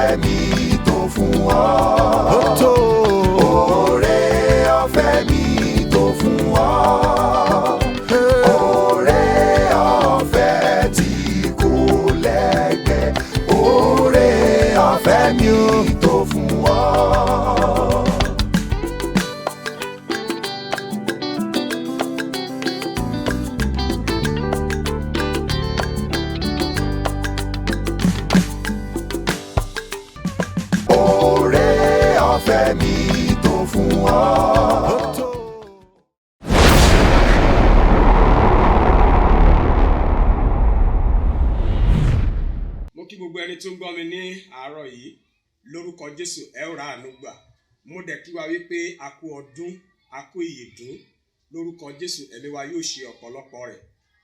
ọ̀fẹ́ mi tó fún ọ. Ó tó. Oore ọ̀fẹ́ mi tó fún ọ. Oore ọ̀fẹ́ tí kò lẹ́gbẹ́. Oore ọ̀fẹ́ mi tó fún ọ. Oore ọ̀fẹ́ mi tó fún ọ. Mo kí gbogbo ẹni tó ń gbọ́ mi ní àárọ̀ yìí lórúkọ Jésù ẹ ó ra àánú gbà. Mo dẹ̀ kí wa wípé a kú ọdún, a kú ìyèdún lórúkọ Jésù, ẹ̀mí wa yóò ṣe ọ̀pọ̀lọpọ̀ rẹ̀.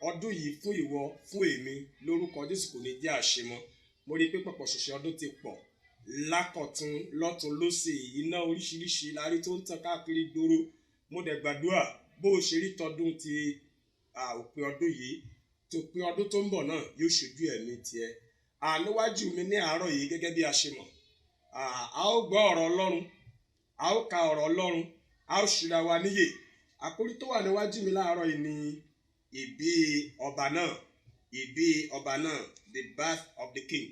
Ọdún yìí fún ìwọ, fún èmi lórúkọ Jésù kò ní jẹ́ àṣemọ́. Mo rí i pé pọ̀pọ̀ ṣẹ̀ṣẹ̀ ọdún ti pọ̀ lákọ̀tún lọ́tún lósì, iná oríṣiríṣi lárí tó ń tàn káàkiri gbòòrò. Mo dẹ̀ gbàdúrà bó o ṣe rí tọdún ti òpin ọdún yìí, tòpin ọdún tó ń bọ̀ náà yóò ṣojú ẹ̀mí tiẹ̀. Níwájú mi ní àárọ̀ yìí gẹ́gẹ́ bí a ṣe mọ̀, a ó gbọ́ ọ̀rọ̀ Ọlọ́run, a ó ka ọ̀rọ̀ Ọlọ́run, a ó ṣíra wa níyè. Àkórí tó wà níwájú mi láàárọ̀ yìí ni ìbí ọba náà, ìbí ọba náà, the birth of the king.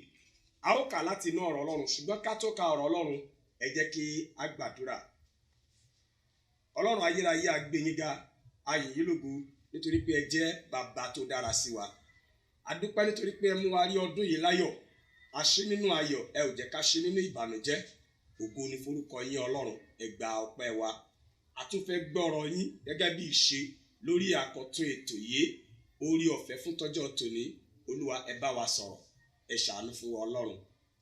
A ó kà láti inú ọ̀rọ̀ Ọlọ́run, ṣùgbọ́n ká tó ka ọ̀rọ̀ Ọlọ́run ẹ jẹ́ kí a gbàdúrà. Ọlọ́run ayérayé a gbé yín ga, a yìn yín lógo nítorí pé ẹ jẹ́ bàbá tó dára sí wa. A dúpẹ́ nítorí pé ẹ mú wa rí ọdún yìí láyọ̀, a ṣe nínú ayọ̀, ẹ ò jẹ́ ká ṣe nínú ìbànújẹ́. Ògo ni forúkọ yín Ọlọ́run, ẹ gba ọpẹ́ wa. A tún fẹ́ gbọ́rọ̀ yín gẹ́gẹ́ bí ìṣe lórí àkọ́tún ètò yìí. Orí ọ̀fẹ́ fún tọ́jọ́ tòní, Olúwa ẹ bá wa sọ̀rọ̀, ẹ ṣàánú fún wa Ọlọ́run.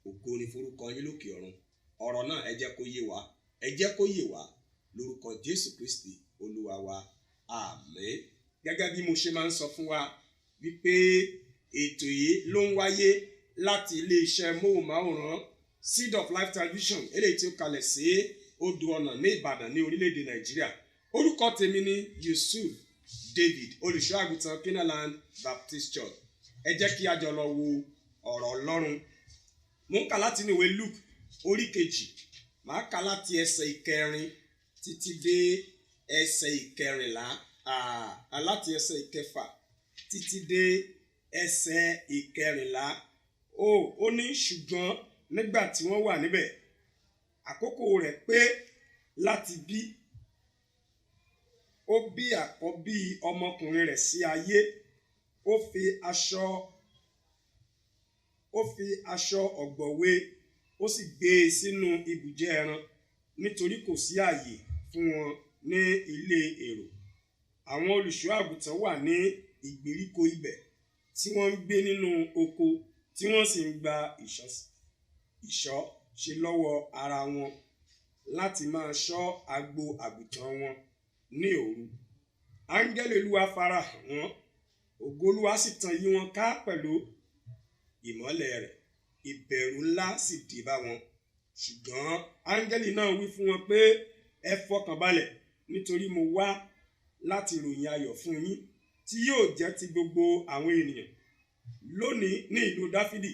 Ògo ni forúkọ yín lókè ọ̀run. Ọ̀rọ̀ náà ẹ jẹ́ kó yé wa, ẹ jẹ́ kó yé wa lórúkọ Jésù Kristi Olúwa wa, àmín. Gẹ́gẹ́ bí mo ṣe máa ń sọ fún wa wípé ètò yìí ló ń wáyé láti iléeṣẹ́ móhùnmáwòrán Seed of Life Television, eléyìí tí ó kalẹ̀ sí Odò Ọ̀nà ní Ìbàdàn ní orílẹ̀-èdè Nàìjíríà. Orúkọ tèmi ni Yusuf David, olùṣọ́ àgùntàn Kenaland Baptist Church. Ẹ jẹ́ kí a jọ lọ wo ọ̀rọ̀ Ọlọ́run. Mo ń kà láti inú ìwé Luke orí 2, màá kà láti ẹsẹ̀ 4 títí dé ẹsẹ̀ 14, láti ẹsẹ̀ 6 títí dé ẹsẹ̀ 14. Ó ní ṣùgbọ́n nígbà tí wọ́n wà níbẹ̀, àkókò rẹ̀ pé láti bí, ó bí àkọ́bí ọmọkùnrin rẹ̀ sí ayé. Ó fi aṣọ ọ̀gbọ̀ wé, ó sì gbé e sínú ibùjẹ ẹran nítorí kò sí ààyè fún wọn ní ilé èrò. Àwọn olùṣọ́ àgùntàn wà ní ìgbèríko ibẹ̀ tí wọ́n ń gbé nínú oko, tí wọ́n sì ń gba ìṣọ́ ṣe lọ́wọ́ ara wọn láti máa ṣọ́ agbo àgùntàn wọn ní òru. Áńgẹ́lì Olúwa farahàn wọ́n, ògo Olúwa sì tàn yí wọn ká pẹ̀lú ìmọ́lẹ̀ rẹ̀. Ìbẹ̀rù ńlá sì dé bá wọn. Ṣùgbọ́n áńgẹ́lì náà wí fún wọn pé ẹ fọkàn balẹ̀, nítorí mo wá láti ròyìn ayọ̀ fún yín tí yóò jẹ́ ti gbogbo àwọn ènìyàn. Lónìí ní ìlú Dáfídì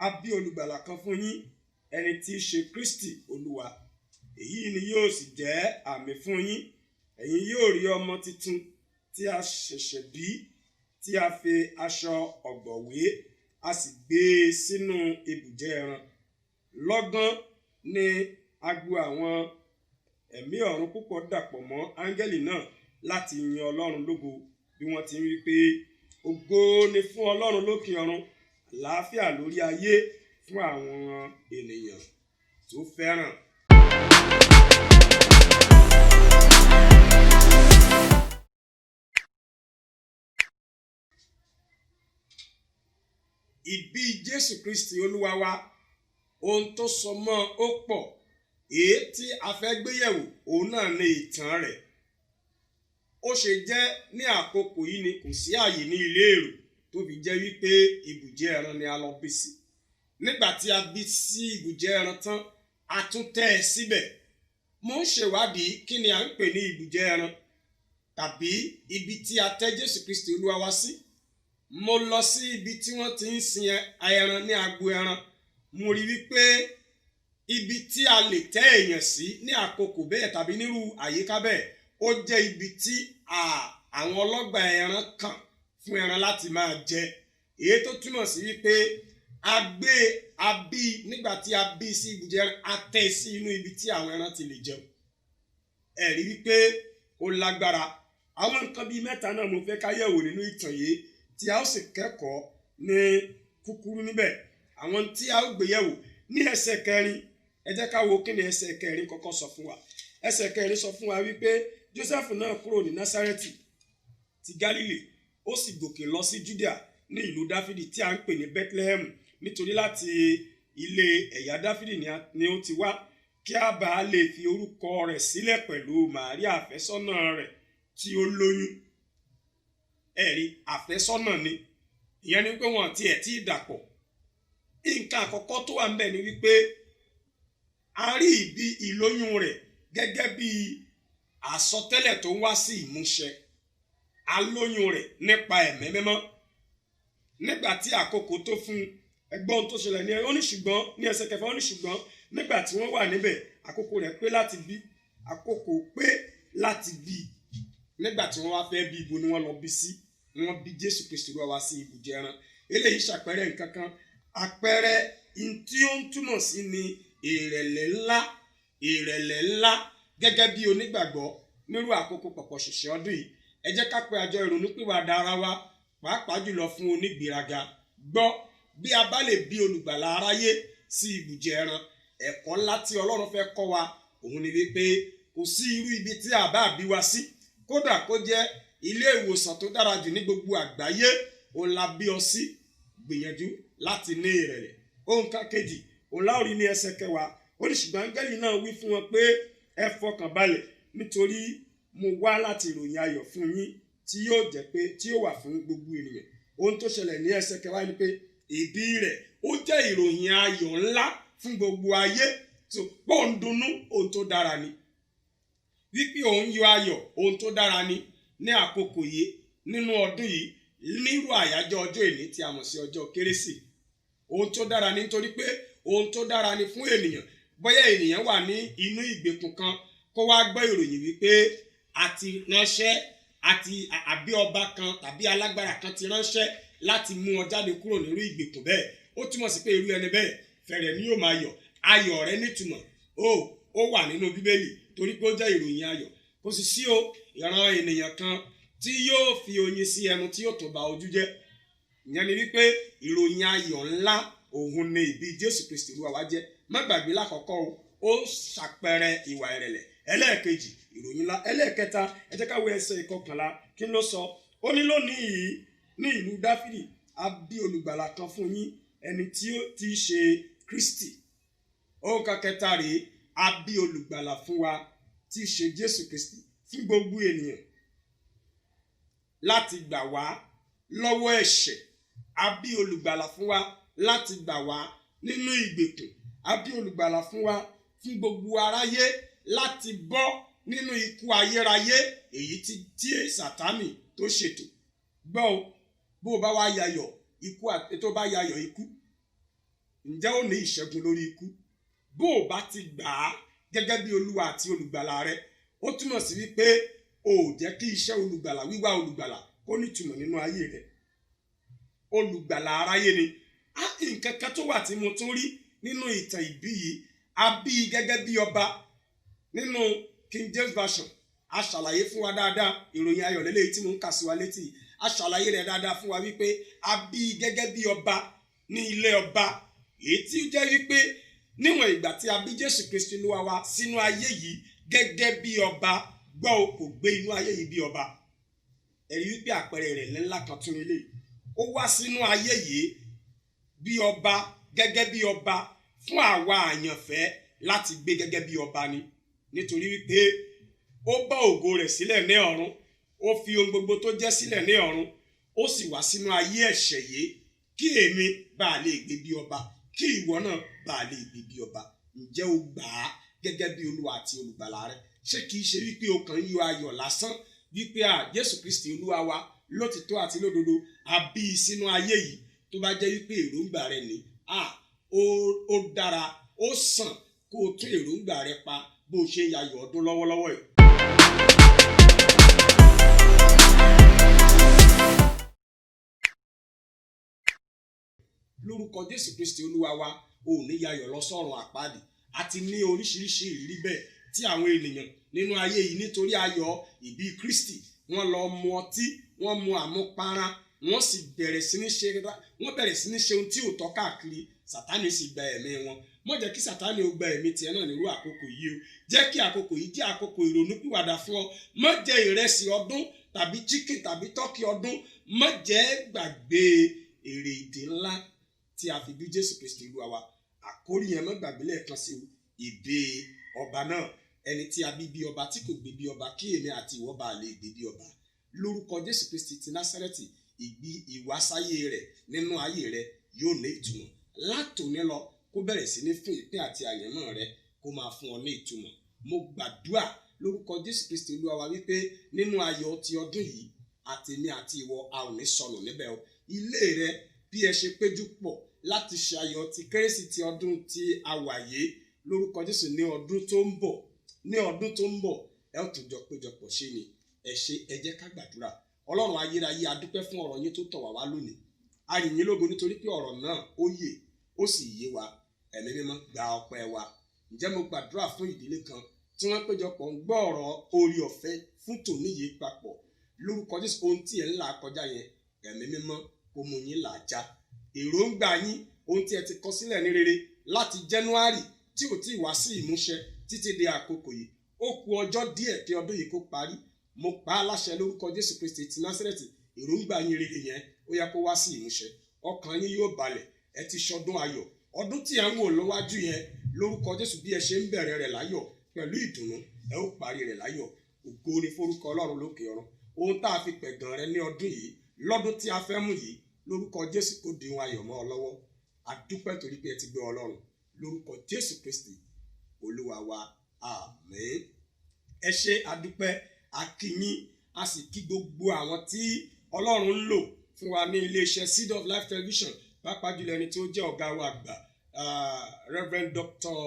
a bí olùgbàlà kan fún yín, ẹni tí í ṣe Kristi Olúwa. Èyí ni yóò sì jẹ́ àmì fún yín. Ẹ̀yin yóò rí ọmọ tuntun tí a ṣẹ̀ṣẹ̀ bí, tí a fi aṣọ ọ̀gbọ̀ wé, a sì gbé e sínú ibùjẹ ẹran. Lọ́gán ni agbo àwọn ẹ̀mí ọ̀run púpọ̀ dàpọ̀ mọ́ áńgẹ́lì náà láti yin Ọlọ́run lógo, bí wọ́n ti ń wí pé ògo ni fún Ọlọ́run lókè ọ̀run, àlàáfíà lórí ayé fún àwọn ènìyàn tó fẹ́ràn. Ìbí Jésù Kristi Olúwa wa, ohun tó so mọ́ ó pọ̀. Èyí tí a fẹ́ gbéyẹ̀wò òun náà ni ìtàn rẹ̀. Ó ṣe jẹ́ ní àkókò yìí ni kò sí ààyè ní ilé èrò, tó fi jẹ́ wípé ibùjẹ ẹran ni a lọ bí sí. Nígbà tí a bí sí ibùjẹ ẹran tán, a tún tẹ́ ẹ síbẹ̀. Mo ń ṣèwádìí kí ni à ń pè ní ibùjẹ ẹran tàbí ibi tí a tẹ́ Jésù Kristi Olúwa wa sí. Mo lọ sí ibi tí wọ́n ti ń sin ẹran ní agbo ẹran. Mo rí wípé ibi tí a lè tẹ́ èèyàn sí ní àkókò bẹ́ẹ̀ tàbí nírú àyíká bẹ́ẹ̀ ó jẹ́ ibi tí àwọn ọlọ́gbà ẹran kàn fún ẹran láti máa jẹ, èyí tó túmọ̀ sí wípé a bí nígbà tí a bí sí ibùjẹ ẹran a tẹ́ sí inú ibi tí àwọn ẹran ti lè jẹun. ẹ rí wípé ó lágbára. àwọn nǹkan bíi mẹ́ta náà mo fẹ́ ká yẹ̀wò nínú ìtàn yìí tí a ó sì kẹ́kọ̀ọ́ ní kúkúrú níbẹ̀. àwọn tí a ó gbé yẹ̀wò ní ẹsẹ̀ kẹrin, ẹ jẹ́ ká wo kí ni ẹsẹ̀ kẹrin kọ́kọ́ sọ fún wa. ẹsẹ̀ kẹrin sọ fún wa wípé Jósẹ́fù náà kúrò ní Násárẹ́tì ti Gálílì ó sì gòkè lọ sí Júdà ní ìlú Dáfídì tí a ń pè ní Bẹ́tlẹ́hẹ́mù, nítorí láti ilé ẹ̀yà Dáfídì ni ó ti wá, kí a bá lè fi orúkọ rẹ̀ sílẹ̀ pẹ̀lú Màríà àfẹ́sọ́nà rẹ̀ tí ó lóyún. ẹ̀rí àfẹ́sọ́nà ni, ìyẹn ni wípé wọn tiẹ̀ tí ì dàpọ̀. nǹkan àkọ́kọ́ tó wà ńbẹ̀ ni wípé a rí ìbí ìlóyún rẹ̀ gẹ́gẹ́ bí àsọtẹ́lẹ̀ tó ń wá sí ìmúṣẹ. alóyún rẹ̀ nípa ẹ̀mí mímọ́. nígbà tí àkókò tó fún ẹgbọ́n tó ṣẹlẹ̀ ní ó ní ṣùgbọ́n ní ẹsẹ̀ kẹfà ó ní ṣùgbọ́n nígbà tí wọ́n wà níbẹ̀ àkókò rẹ̀ pé láti bí nígbà tí wọ́n wá fẹ́ bí ibo ni wọ́n lọ bí sí, wọ́n bí Jésù Kristi wá sí ibùjẹ ẹran. eléyìí ṣàpẹẹrẹ nǹkan kan, àpẹẹrẹ tí ó ń túmọ̀ sí ni ìrẹ̀lẹ̀ ńlá gẹ́gẹ́ bí onígbàgbọ́ nírú àkókò pọ̀pọ̀ ṣẹ̀ṣẹ̀ ọdún yìí. ẹ jẹ́ ká pe àjọ ìrònúpìwàdà ara wa, pàápàá jùlọ fún onígbéraga. gbọ́, bí a bá lè bí olùgbàlà aráyé sí ibùjẹ ẹran, ẹ̀kọ́ ńlá tí Ọlọ́run fẹ́ kọ́ wa òun ni wípé kò sí irú ibi tí a bá bí wa sí, kódà kó jẹ́ ilé ìwòsàn tó dára jù ní gbogbo àgbáyé, òun la bí ọ sí. gbìyànjú láti ní ìrẹ̀lẹ̀. ohun kan kejì òun láòrí ní ẹsẹ̀ kẹwàá ó ní ṣùgbọ́n áńgẹ́lì náà wí fún wọn pé ẹ fọkàn balẹ̀, nítorí mo wá láti ìròyìn ayọ̀ fún yín tí yóò wà fún gbogbo ènìyàn. ohun tó ṣẹlẹ̀ ní ẹsẹ̀ kẹwàá ni pé ìbí rẹ̀ ó jẹ́ ìròyìn ayọ̀ ńlá fún gbogbo ayé. tó pọ̀ ń dunnú, ohun tó dára ni. wípé òun yọ ayọ̀, ohun tó dára ni. ní àkókò yìí nínú ọdún yìí nírú àyájọ́ ọjọ́ ìní tí a mọ̀ sí ọjọ́ kérésì, ohun tó dára ni, nítorí pé ohun tó dára ni fún ènìyàn. bóyá ènìyàn wà ní inú ìgbèkùn kan kó wá gbọ́ ìròyìn wípé àti ránṣẹ́ àbí ọba kan tàbí alágbára kan ti ránṣẹ́ láti mú ọ jáde kúrò nínú ìgbèkùn bẹ́ẹ̀, ó túmọ̀ sí pé irú ẹni bẹ́ẹ̀ fẹ̀rẹ̀ ni yóò máa yọ̀. ayọ̀ rẹ̀ nítumọ̀ ó wà nínú Bíbélì, torí pé ó jẹ́ ìròyìn ayọ̀. kò sì sí ìran ènìyàn kan tí yóò fi oyin sí ẹnu tí yóò tó ba ojú jẹ́. ìyẹn ni wípé ìròyìn ayọ̀ ńlá òun ni ìbí Jésù Kristi Olúwa wa jẹ́. má gbàgbé lákọ̀ọ́kọ́ ó ṣàpẹẹrẹ ìwà ìrẹ̀lẹ̀. ẹlẹ́ẹ̀kejì ìròyìn ńlá. ẹlẹ́ẹ̀kẹta ẹ jẹ́ ká wo ẹsẹ̀ ìkọkànlá kí ló sọ. ó ní lónìí yìí ní ìlú Dáfídì a bí olùgbàlà kan fún yín, ẹni tí ó ti ṣe Kristi. ohun kan kẹta rèé, a bí olùgbàlà fún wa tí í ṣe Jésù Kristi fún gbogbo ènìyàn láti gbà wá lọ́wọ́ ẹ̀ṣẹ̀. a bí olùgbàlà fún wa láti gbà wá nínú ìgbèkùn. a bí olùgbàlà fún wa fún gbogbo aráyé láti bọ́ nínú ikú ayérayé èyí tí Sátánì tó ṣètò. gbọ́ o, bó o bá wá yayọ̀ ikú àti tó bá yayọ̀ ikú, ǹjẹ́ ó ní ìṣẹ́gun lórí ikú? bó o bá ti gbà á gẹ́gẹ́ bí Olúwa àti olùgbàlà rẹ, ó túmọ̀ sí wípé o ò jẹ́ kí iṣẹ́ olùgbàlà, wíwá olùgbàlà kó nítumọ̀ nínú ayé rẹ. olùgbàlà aráyé ni. nǹkan kan tó wà tí mo tún rí nínú ìtàn ìbí yìí, a bí gẹ́gẹ́ bí ọba. nínú King James Version a ṣàlàyé fún wa dáadáa, ìròyìn ayọ̀ lélẹ́yìí tí mo ń kà sí wa létí, a ṣàlàyé rẹ̀ dáadáa fún wa wípé a bí gẹ́gẹ́ bí ọba ní ilé ọba, èyí tí ó jẹ́ wípé níwọ̀n ìgbà tí a bí Jésù Kristi Olúwa wa sínú ayé yìí gẹ́gẹ́ bí ọba, gbọ́ o, kò gbé inú ayé yìí bí ọba. ẹ̀rí wípé àpẹẹrẹ rẹ̀ ńlá kan tún nílé. ó wá sínú ayé yìí bí ọba, gẹ́gẹ́ bí ọba fún àwa àyànfẹ́ láti gbé gẹ́gẹ́ bí ọba ni. nítorí wípé ó bá ògo rẹ̀ sílẹ̀ ní ọ̀run, ó fi ohun gbogbo tó jẹ́ sílẹ̀ ní ọ̀run, ó sì wá sínú ayé ẹ̀ṣẹ̀ yìí kí èmi bá lè gbé bí ọba, kí ìwọ náà bá lè gbé bí ọba. ǹjẹ́ o gbà á gẹ́gẹ́ bí Olúwa àti olùgbàlà rẹ? ṣé kìí ṣe wípé o kàn ń yọ ayọ̀ lásán wípé Jésù Kristi Olúwa wa lótìtọ́ àti lódodo a bí i sínú ayé yìí, tó bá jẹ́ wípé èròǹgbà rẹ ni ó dára, ó sàn kó o tún èròǹgbà rẹ pa bó o ṣe ń yayọ̀ ọdún lọ́wọ́lọ́wọ́ yìí. lórúkọ Jésù Kristi Olúwa wa ò ní yayọ̀ lọ sọ́run àpáàdì. àti ní oríṣiríṣi ìrírí bẹ́ẹ̀ tí àwọn ènìyàn nínú ayé yìí nítorí ayọ̀ ìbí Kristi wọ́n lọ mu ọtí, wọ́n mu àmupara, wọ́n sì bẹ̀rẹ̀ sí ní ṣe ohun tí ò tọ́ káàkiri. Sátánì sì gba ẹ̀mí wọn. Má jẹ́ kí Sátánì ó gba ẹ̀mí tiẹ̀ náà nírú àkókò yìí o. Jẹ́ kí àkókò yìí jẹ́ àkókò ìrònúpìwàdà fún ọ. Má jẹ ìrẹsì ọdún tàbí chicken tàbí tọ́kì ọdún. Má jẹ́ gbàgbé èrè ìdè ńlá tí a fi bí Jésù Kristi Olúwa wa. Àkórí yẹn má gbàgbé lẹ́ẹ̀kan sí o. Ìbí ọba náà, ẹni tí a bí bí ọba tí kò gbé bí ọba, kí èmi àti ìwọ bá lè gbé bí ọba. Lórúkọ Jésù Kristi ti Násárẹ́tì, ìwásáyé rẹ̀ nínú ayé rẹ̀ yóò ní ìtumọ̀. Látòní lọ kó bẹ̀rẹ̀ sí ní fún ìpín àti àyànmọ́ rẹ̀ kó máa fún ọ ní ìtumọ̀. Mo gbàdúrà lórúkọ Jésù Kristi Olúwa wa wípé nínú ayọ̀ ti ọdún yìí àtèmi àti ìwọ a ò ní sọnù níbẹ̀ o. Ilé rẹ bí ẹ ṣe péjú pọ̀ láti ṣe ayọ̀ ti kérésì ti ọdún tí a wà yìí, lórúkọ Jésù ní ọdún tó ń bọ̀ ẹ ó tún jọ péjọpọ̀ ṣe ni. Ẹ jẹ́ ká gbàdúrà. Ọlọ́run ayérayé, a dúpẹ́ fún ọ̀rọ̀ yín tó tọ̀ wá lónìí. A yìn yín lógo nítorí pé ọ̀rọ̀ náà ó yè ó sì yé wa. Ẹ̀mí mímọ́ gba ọpẹ́ wa. Ǹjẹ́ mo gbàdúrà fún ìdílé kan tí wọ́n péjọpọ̀ ń gbọ́ ọ̀rọ̀ orí ọ̀fẹ́ fún tòní yìí papọ̀. Lórúkọ Jésù, ohun tí ẹ̀ ń là kọjá yẹn, ẹ̀mí mímọ́ kó mú yín là já. Èròǹgbà yín, ohun tí ẹ ti kọ sílẹ̀ ní rere láti January tí ò tí wá sí ìmúṣẹ títí di àkókò yìí, ó kù ọjọ́ díẹ̀ kí ọdún yìí kó parí. Mo pa á láṣẹ lórúkọ Jésù Kristi ti Násárẹ́tì, èròǹgbà yín rere yẹn ó yá kó wá sí ìmúṣẹ. Ọkàn yín yóò balẹ̀. Ẹ ti ṣọdún ayọ̀. Ọdún tí ẹ ń wò lọ́wájú yẹn, lórúkọ Jésù, bí ẹ ṣe ń bẹ̀rẹ̀ rẹ̀ láyọ̀ pẹ̀lú ìdùnnú, ẹ ó parí rẹ̀ láyọ̀. Ògo ni forúkọ Ọlọ́run lókè ọ̀run. Ohun tá a fi pẹ̀gàn rẹ ní ọdún yìí, lọ́dún tí a fẹ́ mú yìí, lórúkọ Jésù kó di ohun ayọ̀ mọ́ ọ lọ́wọ́. A dúpẹ́ torí pé ẹ ti gbé Ọlọ́run. Lórúkọ Jésù Kristi Olúwa wa, àmín. Ẹ ṣé, a dúpẹ́, a kí yín, a sì kí gbogbo àwọn tí Ọlọ́run ń lò fún wa ní iléeṣẹ́ Seed of Life Television, pàápàá jùlọ ẹni tí ó jẹ́ ọ̀gá wa àgbà, Reverend Dr.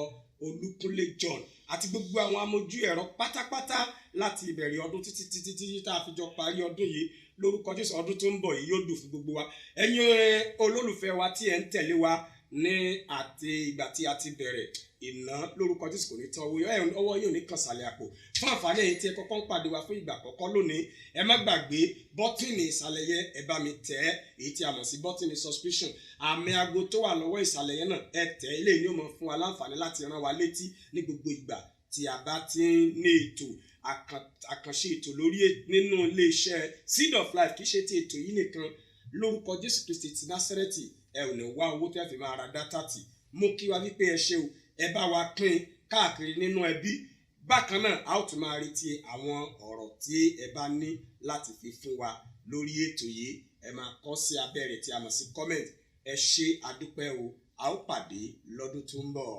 Olúkúnlé John, àti gbogbo àwọn amójú ẹ̀rọ pátápátá láti ìbẹ̀rẹ̀ ọdún títí tá a fi jọ parí ọdún yìí. Lórúkọ Jésù, ọdún tó ń bọ̀ yìí yóò dùn fún gbogbo wa. Ẹ̀yin olólùfẹ́ wa tí ẹ̀ ń tẹ̀lé wa ní àti ìgbà tí a ti bẹ̀rẹ̀ iná, lórúkọ Jésù kò ní tán ọwọ́ yóò ní kàn sàlẹ̀ àpò. Fún àǹfààní ẹ̀yin tí ẹ kọ́kọ́ ń pàdé wa fún ìgbà àkọ́kọ́ lónìí, ẹ má gbàgbé bọ́tìnì ìsàlẹ̀ yẹn, ẹ bá mi tẹ̀ ẹ́, èyí tí a mọ̀ sí bọ́tìnì subscription. Àmì aago tó wà lọ́wọ́ ìsàlẹ̀ yẹn náà, ẹ tẹ̀ ẹ́, eléyìí ni ó mọ̀ fún wa láǹfààní láti rán wa létí ní gbogbo ìgbà tí a bá ti ní ètò àkànṣe ètò lórí nínú iléeṣẹ́ Seed of Life. Kì í ṣe ti ètò yìí nìkan. Lórúkọ Jésù Kristi ti Násárẹ́tì, ẹ ò ní wá owó tẹ́ fi máa ra dátà tì. Mo kí wa wípé ẹ ṣé o, ẹ bá wa pín káàkiri nínú ẹbí. Bákan náà, a ó tún máa retí àwọn ọ̀rọ̀ tí ẹ bá ní láti fi fún wa lórí ètò yìí. Ẹ máa kọ sí abẹ́ rẹ̀ tí a mọ̀ sí comment. Ẹ ṣé, a dúpẹ́ o, a ó pàdé lọ́dún tó ń bọ̀.